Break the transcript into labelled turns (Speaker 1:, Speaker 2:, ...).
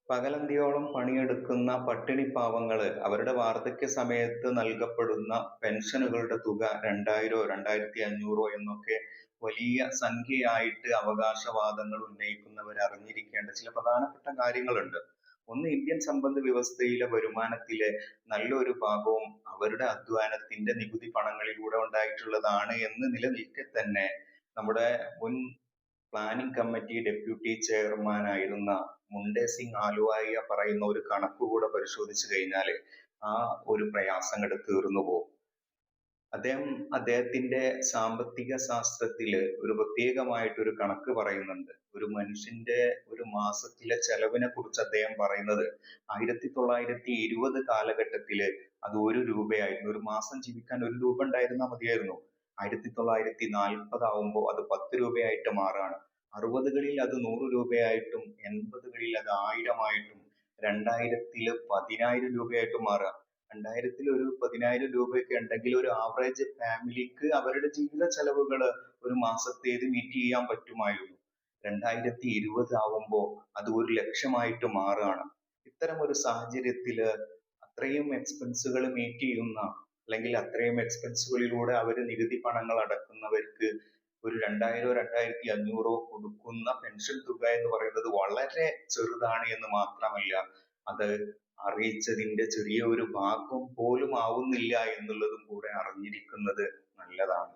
Speaker 1: പകലന്തിയോളം പണിയെടുക്കുന്ന പട്ടിണിപ്പാവങ്ങള് അവരുടെ വാർദ്ധക്യ സമയത്ത് നൽകപ്പെടുന്ന പെൻഷനുകളുടെ തുക 2000 2500 എന്നൊക്കെ വലിയ സംഖ്യയായിട്ട് അവകാശവാദങ്ങൾ ഉന്നയിക്കുന്നവർ അറിഞ്ഞിരിക്കേണ്ട ചില പ്രധാനപ്പെട്ട കാര്യങ്ങളുണ്ട്. ഒന്ന്, ഇന്ത്യൻ സമ്പദ് വ്യവസ്ഥയിലെ വരുമാനത്തിലെ നല്ലൊരു ഭാഗവും അവരുടെ അധ്വാനത്തിന്റെ നികുതി പണങ്ങളിലൂടെ ഉണ്ടായിട്ടുള്ളതാണ് എന്ന് നിലനിൽക്കെ തന്നെ നമ്മുടെ മുൻ പ്ലാനിംഗ് കമ്മിറ്റി ഡെപ്യൂട്ടി ചെയർമാൻ ആയിരുന്ന മുണ്ടെ സിംഗ് ആലുവാലിയ പറയുന്ന ഒരു കണക്ക് കൂടെ പരിശോധിച്ചു കഴിഞ്ഞാൽ ആ ഒരു പ്രയാസം അങ്ങട് തീർന്നു പോകും. അദ്ദേഹത്തിന്റെ സാമ്പത്തിക ശാസ്ത്രത്തില് ഒരു പ്രത്യേകമായിട്ടൊരു കണക്ക് പറയുന്നുണ്ട്. ഒരു മനുഷ്യന്റെ ഒരു മാസത്തിലെ ചെലവിനെ കുറിച്ച് അദ്ദേഹം പറയുന്നത് 1920 കാലഘട്ടത്തില് അത് 1 രൂപയായിരുന്നു. ഒരു മാസം ജീവിക്കാൻ 1 രൂപ ഉണ്ടായിരുന്നാൽ മതിയായിരുന്നു. 1940 ആവുമ്പോ അത് 10 രൂപയായിട്ട് മാറാണ്. 60കളിൽ അത് 100 രൂപയായിട്ടും 80കളിൽ അത് 1000 ആയിട്ടും 2000-ല് 10,000 രൂപയായിട്ടും മാറുക. 2000-ൽ ഒരു 10,000 രൂപയൊക്കെ ഉണ്ടെങ്കിൽ ഒരു ആവറേജ് ഫാമിലിക്ക് അവരുടെ ജീവിത ചെലവുകള് ഒരു മാസത്തേത് മീറ്റ് ചെയ്യാൻ പറ്റുമായിരുന്നു. 2020 ആവുമ്പോ അത് 1,00,000 മാറുകയാണ്. ഇത്തരം ഒരു സാഹചര്യത്തില് അത്രയും എക്സ്പെൻസുകൾ മീറ്റ് ചെയ്യുന്ന അല്ലെങ്കിൽ അത്രയും എക്സ്പെൻസുകളിലൂടെ അവർ നികുതി പണങ്ങൾ അടക്കുന്നവർക്ക് ഒരു 2000 2500 കൊടുക്കുന്ന പെൻഷൻ തുക എന്ന് പറയുന്നത് വളരെ ചെറുതാണ് എന്ന് മാത്രമല്ല, അത് അറിയിച്ചതിന്റെ ചെറിയ ഒരു ഭാഗം പോലും ആവുന്നില്ല എന്നുള്ളതും കൂടെ അറിഞ്ഞിരിക്കുന്നത് നല്ലതാണ്.